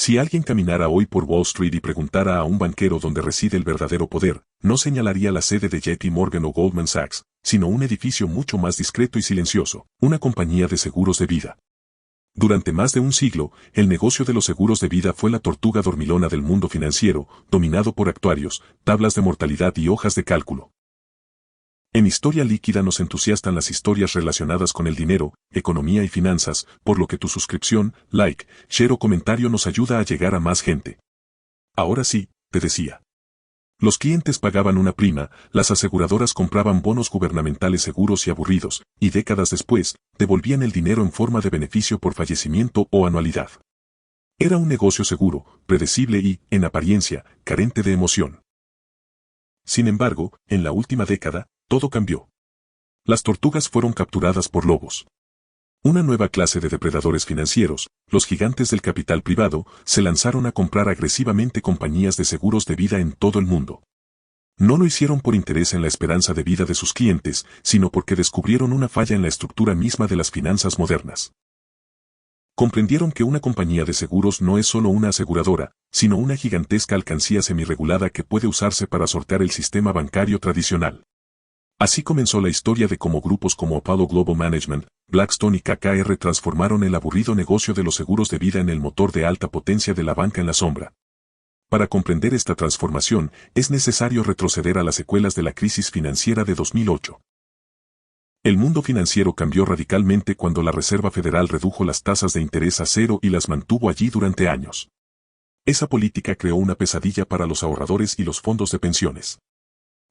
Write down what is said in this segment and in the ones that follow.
Si alguien caminara hoy por Wall Street y preguntara a un banquero dónde reside el verdadero poder, no señalaría la sede de JP Morgan o Goldman Sachs, sino un edificio mucho más discreto y silencioso, una compañía de seguros de vida. Durante más de un siglo, el negocio de los seguros de vida fue la tortuga dormilona del mundo financiero, dominado por actuarios, tablas de mortalidad y hojas de cálculo. En Historia Líquida nos entusiastan las historias relacionadas con el dinero, economía y finanzas, por lo que tu suscripción, like, share o comentario nos ayuda a llegar a más gente. Ahora sí, te decía. Los clientes pagaban una prima, las aseguradoras compraban bonos gubernamentales seguros y aburridos, y décadas después, devolvían el dinero en forma de beneficio por fallecimiento o anualidad. Era un negocio seguro, predecible y, en apariencia, carente de emoción. Sin embargo, en la última década, todo cambió. Las tortugas fueron capturadas por lobos. Una nueva clase de depredadores financieros, los gigantes del capital privado, se lanzaron a comprar agresivamente compañías de seguros de vida en todo el mundo. No lo hicieron por interés en la esperanza de vida de sus clientes, sino porque descubrieron una falla en la estructura misma de las finanzas modernas. Comprendieron que una compañía de seguros no es solo una aseguradora, sino una gigantesca alcancía semirregulada que puede usarse para sortear el sistema bancario tradicional. Así comenzó la historia de cómo grupos como Apollo Global Management, Blackstone y KKR transformaron el aburrido negocio de los seguros de vida en el motor de alta potencia de la banca en la sombra. Para comprender esta transformación, es necesario retroceder a las secuelas de la crisis financiera de 2008. El mundo financiero cambió radicalmente cuando la Reserva Federal redujo las tasas de interés a cero y las mantuvo allí durante años. Esa política creó una pesadilla para los ahorradores y los fondos de pensiones.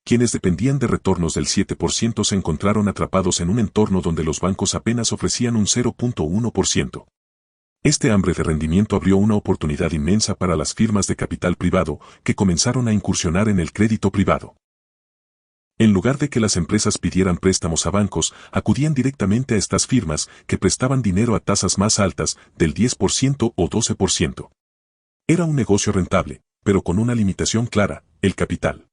Quienes dependían de retornos del 7% se encontraron atrapados en un entorno donde los bancos apenas ofrecían un 0.1%. Este hambre de rendimiento abrió una oportunidad inmensa para las firmas de capital privado, que comenzaron a incursionar en el crédito privado. En lugar de que las empresas pidieran préstamos a bancos, acudían directamente a estas firmas, que prestaban dinero a tasas más altas, del 10% o 12%. Era un negocio rentable, pero con una limitación clara, el capital.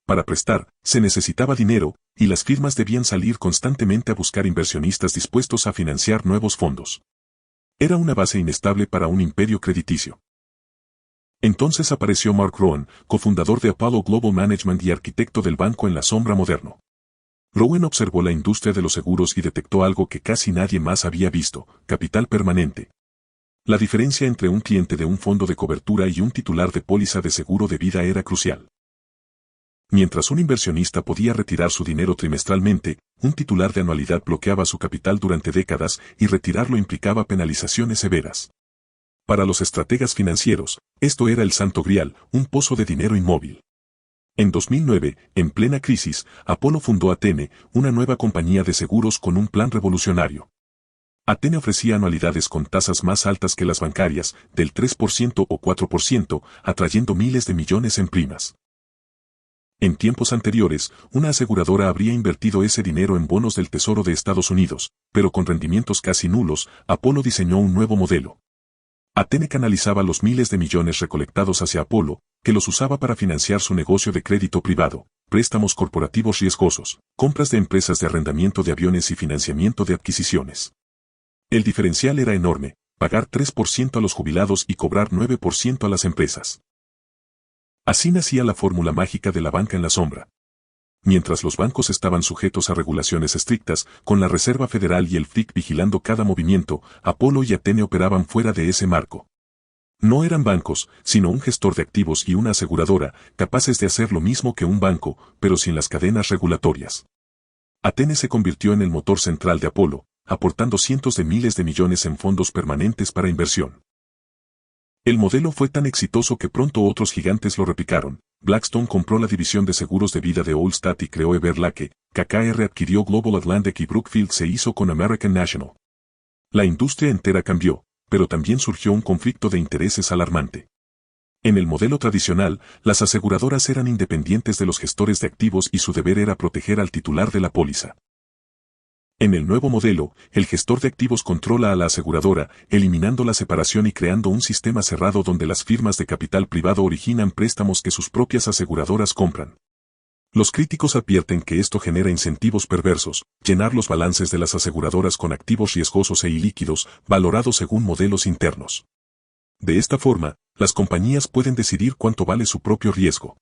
Para prestar, se necesitaba dinero, y las firmas debían salir constantemente a buscar inversionistas dispuestos a financiar nuevos fondos. Era una base inestable para un imperio crediticio. Entonces apareció Mark Rowan, cofundador de Apollo Global Management y arquitecto del banco en la sombra moderno. Rowan observó la industria de los seguros y detectó algo que casi nadie más había visto: capital permanente. La diferencia entre un cliente de un fondo de cobertura y un titular de póliza de seguro de vida era crucial. Mientras un inversionista podía retirar su dinero trimestralmente, un titular de anualidad bloqueaba su capital durante décadas y retirarlo implicaba penalizaciones severas. Para los estrategas financieros, esto era el santo grial, un pozo de dinero inmóvil. En 2009, en plena crisis, Apollo fundó Athene, una nueva compañía de seguros con un plan revolucionario. Athene ofrecía anualidades con tasas más altas que las bancarias, del 3% o 4%, atrayendo miles de millones en primas. En tiempos anteriores, una aseguradora habría invertido ese dinero en bonos del Tesoro de Estados Unidos, pero con rendimientos casi nulos, Apollo diseñó un nuevo modelo. Athene canalizaba los miles de millones recolectados hacia Apollo, que los usaba para financiar su negocio de crédito privado, préstamos corporativos riesgosos, compras de empresas de arrendamiento de aviones y financiamiento de adquisiciones. El diferencial era enorme: pagar 3% a los jubilados y cobrar 9% a las empresas. Así nacía la fórmula mágica de la banca en la sombra. Mientras los bancos estaban sujetos a regulaciones estrictas, con la Reserva Federal y el FDIC vigilando cada movimiento, Apollo y Athene operaban fuera de ese marco. No eran bancos, sino un gestor de activos y una aseguradora, capaces de hacer lo mismo que un banco, pero sin las cadenas regulatorias. Athene se convirtió en el motor central de Apollo, aportando cientos de miles de millones en fondos permanentes para inversión. El modelo fue tan exitoso que pronto otros gigantes lo replicaron. Blackstone compró la división de seguros de vida de Allstate y creó Everlake, KKR adquirió Global Atlantic y Brookfield se hizo con American National. La industria entera cambió, pero también surgió un conflicto de intereses alarmante. En el modelo tradicional, las aseguradoras eran independientes de los gestores de activos y su deber era proteger al titular de la póliza. En el nuevo modelo, el gestor de activos controla a la aseguradora, eliminando la separación y creando un sistema cerrado donde las firmas de capital privado originan préstamos que sus propias aseguradoras compran. Los críticos advierten que esto genera incentivos perversos: llenar los balances de las aseguradoras con activos riesgosos e ilíquidos, valorados según modelos internos. De esta forma, las compañías pueden decidir cuánto vale su propio riesgo.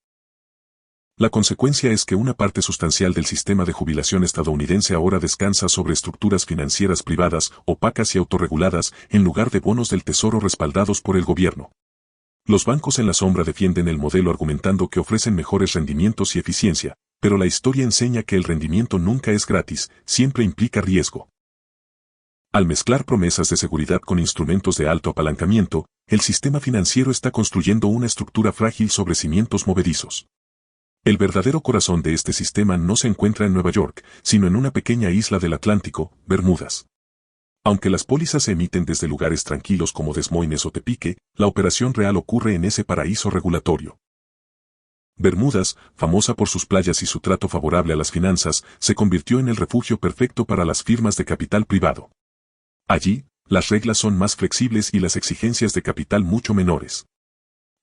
La consecuencia es que una parte sustancial del sistema de jubilación estadounidense ahora descansa sobre estructuras financieras privadas, opacas y autorreguladas, en lugar de bonos del tesoro respaldados por el gobierno. Los bancos en la sombra defienden el modelo argumentando que ofrecen mejores rendimientos y eficiencia, pero la historia enseña que el rendimiento nunca es gratis, siempre implica riesgo. Al mezclar promesas de seguridad con instrumentos de alto apalancamiento, el sistema financiero está construyendo una estructura frágil sobre cimientos movedizos. El verdadero corazón de este sistema no se encuentra en Nueva York, sino en una pequeña isla del Atlántico, Bermudas. Aunque las pólizas se emiten desde lugares tranquilos como Des Moines o Tepique, la operación real ocurre en ese paraíso regulatorio. Bermudas, famosa por sus playas y su trato favorable a las finanzas, se convirtió en el refugio perfecto para las firmas de capital privado. Allí, las reglas son más flexibles y las exigencias de capital mucho menores.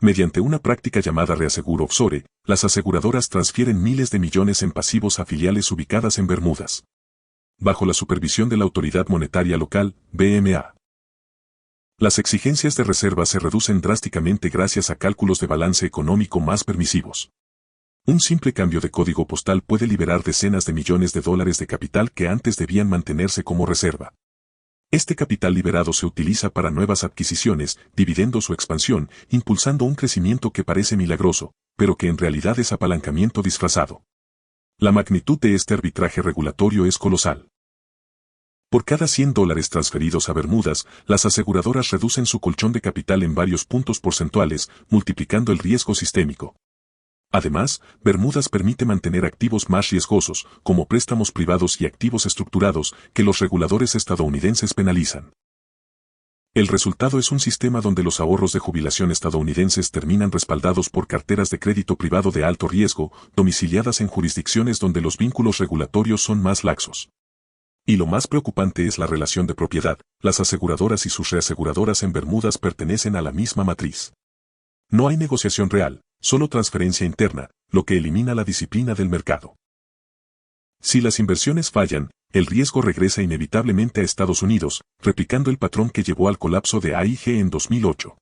Mediante una práctica llamada reaseguro offshore, las aseguradoras transfieren miles de millones en pasivos a filiales ubicadas en Bermudas, bajo la supervisión de la Autoridad Monetaria Local, BMA. Las exigencias de reserva se reducen drásticamente gracias a cálculos de balance económico más permisivos. Un simple cambio de código postal puede liberar decenas de millones de dólares de capital que antes debían mantenerse como reserva. Este capital liberado se utiliza para nuevas adquisiciones, dividendos o expansión, impulsando un crecimiento que parece milagroso, pero que en realidad es apalancamiento disfrazado. La magnitud de este arbitraje regulatorio es colosal. Por cada $100 transferidos a Bermudas, las aseguradoras reducen su colchón de capital en varios puntos porcentuales, multiplicando el riesgo sistémico. Además, Bermudas permite mantener activos más riesgosos, como préstamos privados y activos estructurados, que los reguladores estadounidenses penalizan. El resultado es un sistema donde los ahorros de jubilación estadounidenses terminan respaldados por carteras de crédito privado de alto riesgo, domiciliadas en jurisdicciones donde los vínculos regulatorios son más laxos. Y lo más preocupante es la relación de propiedad. Las aseguradoras y sus reaseguradoras en Bermudas pertenecen a la misma matriz. No hay negociación real, solo transferencia interna, lo que elimina la disciplina del mercado. Si las inversiones fallan, el riesgo regresa inevitablemente a Estados Unidos, replicando el patrón que llevó al colapso de AIG en 2008.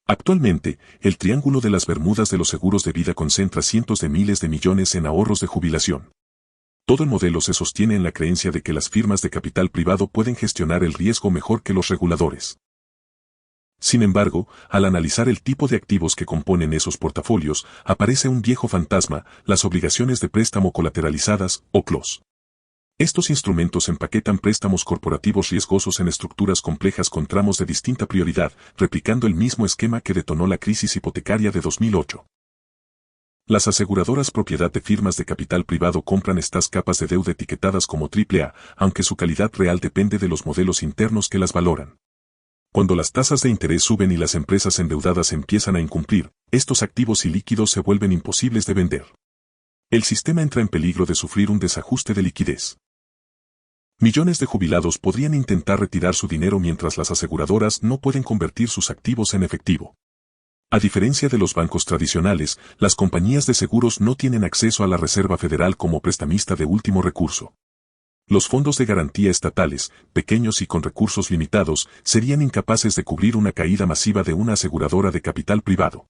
Actualmente, el Triángulo de las Bermudas de los seguros de vida concentra cientos de miles de millones en ahorros de jubilación. Todo el modelo se sostiene en la creencia de que las firmas de capital privado pueden gestionar el riesgo mejor que los reguladores. Sin embargo, al analizar el tipo de activos que componen esos portafolios, aparece un viejo fantasma, las obligaciones de préstamo colateralizadas, o CLOs. Estos instrumentos empaquetan préstamos corporativos riesgosos en estructuras complejas con tramos de distinta prioridad, replicando el mismo esquema que detonó la crisis hipotecaria de 2008. Las aseguradoras propiedad de firmas de capital privado compran estas capas de deuda etiquetadas como AAA, aunque su calidad real depende de los modelos internos que las valoran. Cuando las tasas de interés suben y las empresas endeudadas empiezan a incumplir, estos activos ilíquidos se vuelven imposibles de vender. El sistema entra en peligro de sufrir un desajuste de liquidez. Millones de jubilados podrían intentar retirar su dinero mientras las aseguradoras no pueden convertir sus activos en efectivo. A diferencia de los bancos tradicionales, las compañías de seguros no tienen acceso a la Reserva Federal como prestamista de último recurso. Los fondos de garantía estatales, pequeños y con recursos limitados, serían incapaces de cubrir una caída masiva de una aseguradora de capital privado.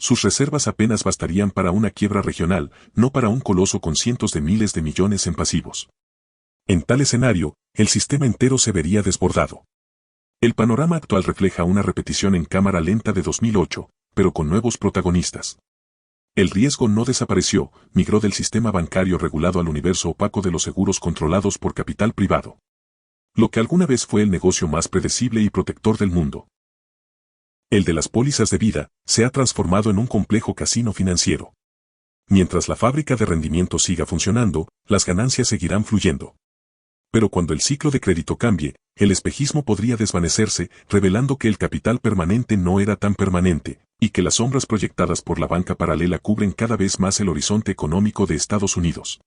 Sus reservas apenas bastarían para una quiebra regional, no para un coloso con cientos de miles de millones en pasivos. En tal escenario, el sistema entero se vería desbordado. El panorama actual refleja una repetición en cámara lenta de 2008, pero con nuevos protagonistas. El riesgo no desapareció, migró del sistema bancario regulado al universo opaco de los seguros controlados por capital privado. Lo que alguna vez fue el negocio más predecible y protector del mundo, el de las pólizas de vida, se ha transformado en un complejo casino financiero. Mientras la fábrica de rendimiento siga funcionando, las ganancias seguirán fluyendo. Pero cuando el ciclo de crédito cambie, el espejismo podría desvanecerse, revelando que el capital permanente no era tan permanente, y que las sombras proyectadas por la banca paralela cubren cada vez más el horizonte económico de Estados Unidos.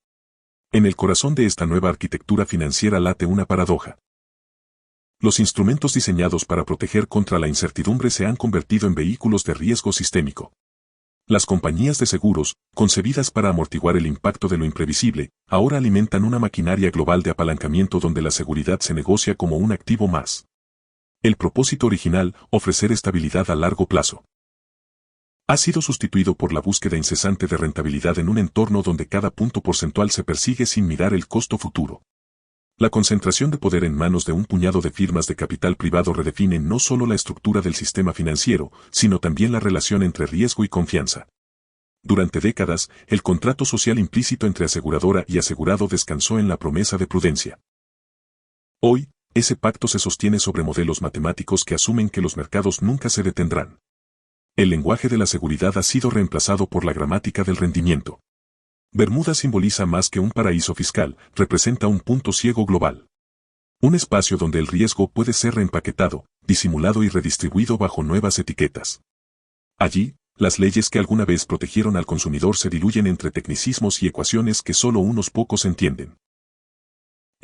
En el corazón de esta nueva arquitectura financiera late una paradoja. Los instrumentos diseñados para proteger contra la incertidumbre se han convertido en vehículos de riesgo sistémico. Las compañías de seguros, concebidas para amortiguar el impacto de lo imprevisible, ahora alimentan una maquinaria global de apalancamiento donde la seguridad se negocia como un activo más. El propósito original, ofrecer estabilidad a largo plazo, ha sido sustituido por la búsqueda incesante de rentabilidad en un entorno donde cada punto porcentual se persigue sin mirar el costo futuro. La concentración de poder en manos de un puñado de firmas de capital privado redefine no solo la estructura del sistema financiero, sino también la relación entre riesgo y confianza. Durante décadas, el contrato social implícito entre aseguradora y asegurado descansó en la promesa de prudencia. Hoy, ese pacto se sostiene sobre modelos matemáticos que asumen que los mercados nunca se detendrán. El lenguaje de la seguridad ha sido reemplazado por la gramática del rendimiento. Bermuda simboliza más que un paraíso fiscal, representa un punto ciego global. Un espacio donde el riesgo puede ser reempaquetado, disimulado y redistribuido bajo nuevas etiquetas. Allí, las leyes que alguna vez protegieron al consumidor se diluyen entre tecnicismos y ecuaciones que solo unos pocos entienden.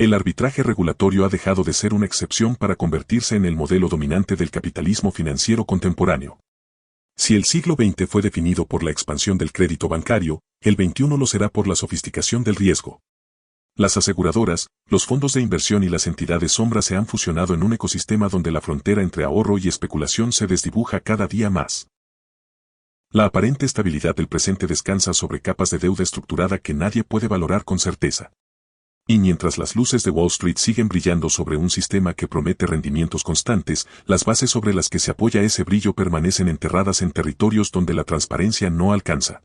El arbitraje regulatorio ha dejado de ser una excepción para convertirse en el modelo dominante del capitalismo financiero contemporáneo. Si el siglo XX fue definido por la expansión del crédito bancario, el XXI lo será por la sofisticación del riesgo. Las aseguradoras, los fondos de inversión y las entidades sombra se han fusionado en un ecosistema donde la frontera entre ahorro y especulación se desdibuja cada día más. La aparente estabilidad del presente descansa sobre capas de deuda estructurada que nadie puede valorar con certeza. Y mientras las luces de Wall Street siguen brillando sobre un sistema que promete rendimientos constantes, las bases sobre las que se apoya ese brillo permanecen enterradas en territorios donde la transparencia no alcanza.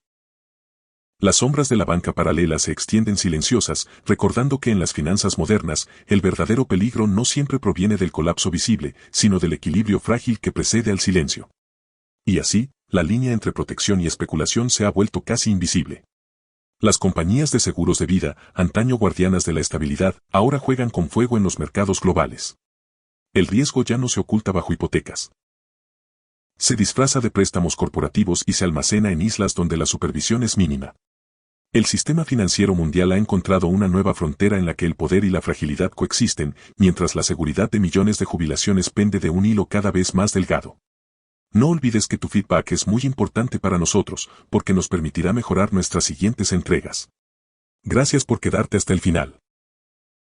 Las sombras de la banca paralela se extienden silenciosas, recordando que en las finanzas modernas, el verdadero peligro no siempre proviene del colapso visible, sino del equilibrio frágil que precede al silencio. Y así, la línea entre protección y especulación se ha vuelto casi invisible. Las compañías de seguros de vida, antaño guardianas de la estabilidad, ahora juegan con fuego en los mercados globales. El riesgo ya no se oculta bajo hipotecas. Se disfraza de préstamos corporativos y se almacena en islas donde la supervisión es mínima. El sistema financiero mundial ha encontrado una nueva frontera en la que el poder y la fragilidad coexisten, mientras la seguridad de millones de jubilaciones pende de un hilo cada vez más delgado. No olvides que tu feedback es muy importante para nosotros, porque nos permitirá mejorar nuestras siguientes entregas. Gracias por quedarte hasta el final.